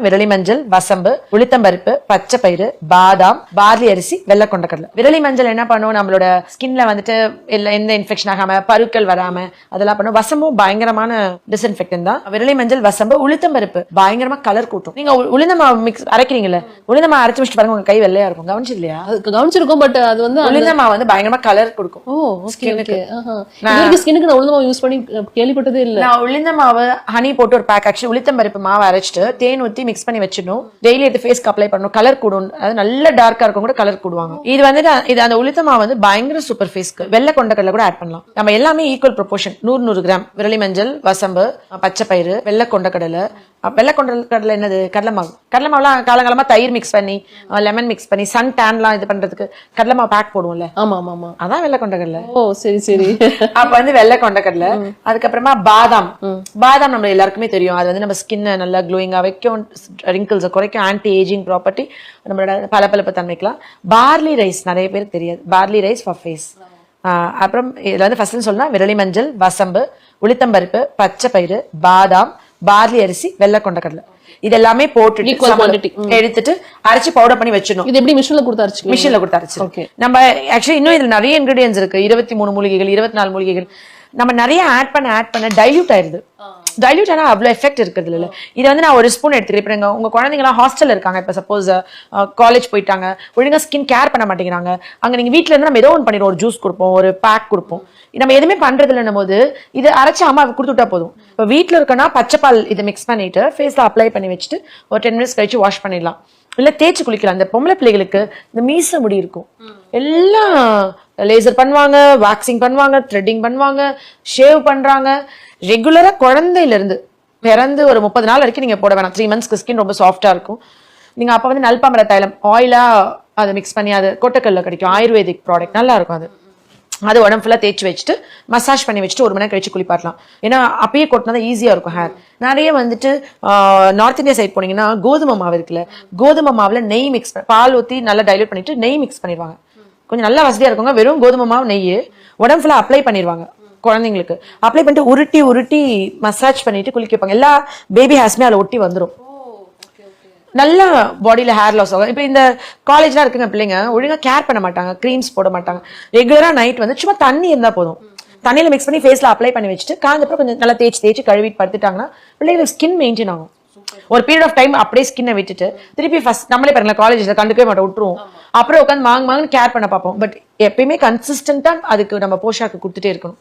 விரலி மஞ்சள், வசம்பு, உளுத்தம்பருப்பு, பச்சை பயிறு, பாதாம், பார்லி அரிசி, வெள்ளை கொண்டக்கடலை. விரலி மஞ்சள் என்ன பண்ணும், நம்மளோட ஸ்கின்ல வந்துட்டு எந்த இன்ஃபெக்ஷன் ஆகாம பருக்கள் வராம அதெல்லாம் பண்ணும். வசம்பும் பயங்கரமான டிஸ்இன்ஃபெக்டன் தான். விரலி மஞ்சள், வசம்பு, உளுத்தம்பருப்பு பயங்கரமா கலர் கூட்டும். நீங்க உளுந்த மாவு மிக்ஸ் அரைக்கிறீங்கல்ல, உளுந்த மாவு அரைச்சு வச்சுட்டு பாருங்க, உங்க கை வெள்ளையா இருக்கும். கவனிச்சு இல்லையா? கவனிச்சிருக்கும். பட் அது வந்து உளுந்த மாவு வந்து பயங்கரமா கலர் கொடுக்கும். ஸ்கின்னுக்கு நான் உளுந்த மாவு யூஸ் பண்ணி கேள்விப்பட்டதே இல்ல. நான் உளுந்த மாவு ஹனி போட்டு ஒரு பேக், ஆக்சுவலி உளுத்தம்பருப்பு மாவு அரைச்சிட்டு தேன் ஊத்தி மிக்ஸ் பண்ணி வச்சிடணும். டெய்லி எடுத்து ஃபேஸ்க்கு அப்ளை பண்ணணும். கலர் கூடும். அது நல்ல டார்க்கா இருக்கும் கூட கலர் கூடுவாங்க. இது வந்துட்டு இது அந்த உளுத்த மாவு வந்து பயங்கர சூப்பர் ஃபேஸ்க்கு. வெள்ளை கொண்டக்கடலை கூட ஆட் பண்ணலாம். நம்ம எல்லாமே ஈக்குவல் ப்ரொபோர்ஷன். 100 கிராம் விரலி மஞ்சள், வசம்பு, பச்சை பயிறு, வெள்ளை கொண்டக்கடலை. வெள்ளை கொண்டக்கடலை என்னது? கடலை மாவு. கடலை மாவுலாம் காலங்காலமா தயிர் மிக்ஸ் பண்ணி, லெமன் மிக்ஸ் பண்ணி, சன் டேன்லாம் இது பண்றதுக்கு கடலை மாவு பேக் போடுவோம்ல. ஆமா ஆமா ஆமா, அதான் வெள்ளை கொண்டக்கடலை. ஓ சரி சரி. அப்ப வந்து வெள்ளை கொண்டக்கடலை. அதுக்கப்புறமா பாதாம். பாதாம் நம்ம எல்லாருக்குமே தெரியும். அது வந்து நம்ம ஸ்கின் நல்லா க்ளோயிங்கா வைக்கும், ரிங்கிள்ஸை குறைக்கும், ஆன்டி ஏஜிங் ப்ராப்பர்ட்டி, நம்மளோட பளபளப்பு தன்மைக்கலாம். பார்லி ரைஸ் நிறைய பேருக்கு தெரியாது. Barley rice for face. அப்புறம் இதுல வந்து ஃபர்ஸ்ட் சொல்லலாம் விரலி மஞ்சள், வசம்பு, உளுத்தம்பருப்பு, பச்சை பயிறு, பாதாம், பார்லி அரிசி, வெள்ளை கொண்டக்கடலை. இது எல்லாமே போட்டு எடுத்துட்டு அரைச்சு பவுடர் பண்ணி வச்சிடணும். இது எப்படி மிஷின்ல கொடுத்து அரைச்சு? மிஷின்ல கொடுத்து அரைச்சு. நம்ம ஆக்சுவலி இன்னும் இதுல நிறைய இன்கிரிடியன்ஸ் இருக்கு. 23 மூலிகைகள், 24 மூலிகைகள். நம்ம நிறைய ஆட் பண்ண டைல்யூட் ஆயிருது. டைல்யூட் ஆனா அவ்வளவு எஃபெக்ட் இருக்குது இல்ல. இது வந்து நான் ஒரு ஸ்பூன் எடுத்துக்கிறேன். இப்ப உங்க குழந்தைங்க எல்லாம் ஹாஸ்டல்ல இருக்காங்க, இப்ப சப்போஸ் காலேஜ் போயிட்டாங்க, ஒழுங்கா ஸ்கின் கேர் பண்ண மாட்டேங்கிறாங்க. அங்க நீங்க வீட்டுல இருந்து நம்ம ஏதோ ஒன்று பண்ணிடுவோம், ஒரு ஜூஸ் கொடுப்போம், ஒரு பேக் கொடுப்போம். நம்ம எதுவுமே பண்றது இல்லைன்னும் போது இது அரைச்சு அம்மா கொடுத்துட்டா போதும். இப்ப வீட்டுல இருக்கனா பச்சைப்பால் இதை மிக்ஸ் பண்ணிட்டு ஃபேஸ்ல அப்ளை பண்ணி வச்சுட்டு ஒரு 10 மினிட்ஸ் கழிச்சு வாஷ் பண்ணிடலாம். இல்ல தேய்ச்சி குளிக்கலாம். அந்த பொம்பளை பிள்ளைகளுக்கு இந்த மீச முடி இருக்கும், எல்லாம் லேசர் பண்ணுவாங்க, வாக்சிங் பண்ணுவாங்க, த்ரெட்டிங் பண்ணுவாங்க, ஷேவ் பண்றாங்க. ரெகுலரா குழந்தையில இருந்து பிறந்து ஒரு 30 நாள் வரைக்கும் நீங்க போட வேணாம். 3 மந்த்ஸ்க்கு ஸ்கின் ரொம்ப சாஃப்டா இருக்கும். நீங்க அப்ப வந்து நல்பாமர தைலம் ஆயிலா அதை மிக்ஸ் பண்ணி, அது கொட்டக்கல்ல கிடைக்கும், ஆயுர்வேதிக் ப்ராடக்ட் நல்லா இருக்கும். அது உடம்பு ஃபுல்லா தேய்ச்சி வச்சுட்டு மசாஜ் பண்ணி வச்சுட்டு 1 மணி நேரம் கழிச்சு குளிப்பாட்டலாம். ஏன்னா அப்பயே கொட்டினா ஈஸியா இருக்கும் ஹேர். நிறைய வந்துட்டு நார்த் இந்தியா சைட் போனீங்கன்னா கோதுமை மாவு இருக்குல்ல, கோதுமை மாவுல நெய் மிக்ஸ் பால் ஊற்றி நல்லா டைல்யூட் பண்ணிட்டு நெய் மிக்ஸ் பண்ணிடுவாங்க. கொஞ்சம் நல்லா வசதியா இருக்குங்க. வெறும் கோதுமை மாவு நெய் உடம்பு ஃபுல்லா அப்ளை பண்ணிடுவாங்க. குழந்தைங்களுக்கு அப்ளை பண்ணிட்டு உருட்டி உருட்டி மசாஜ் பண்ணிட்டு குளிக்க வைப்பாங்க. எல்லா பேபி ஹேர்ஸ்மே அதில் ஒட்டி வந்துடும். நல்லா பாடியில ஹேர் லாஸ் ஆகும். இப்ப இந்த காலேஜ்லாம் இருக்குங்க, பிள்ளைங்க ஒழுங்கா கேர் பண்ண மாட்டாங்க, கிரீம்ஸ் போட மாட்டாங்க. ரெகுலரா நைட் வந்து சும்மா தண்ணி இருந்தா போதும், தண்ணியில மிக்ஸ் பண்ணி ஃபேஸ்ல அப்ளை பண்ணி வச்சுட்டு காஞ்சப்பறம் கொஞ்சம் நல்லா தேய்ச்சி கழுவிட்டு படுத்துட்டாங்கன்னா பிள்ளைங்களுக்கு ஸ்கின் மெயின்டைன் ஆகும். ஒரு பீரியட் ஆஃப் டைம் அப்படியே ஸ்கின்னை விட்டுட்டு திருப்பி ஃபர்ஸ்ட் நம்மளே பாருங்களா, காலேஜ்ல கண்டுக்கவே மாட்டோம், விட்டுருவோம். அப்புறம் உட்காந்து மாங்குன்னு கேர் பண்ண பார்ப்போம். பட் எப்பயுமே கன்சிஸ்டன்டா அதுக்கு நம்ம போஷாக்கு கொடுத்துட்டே இருக்கணும்.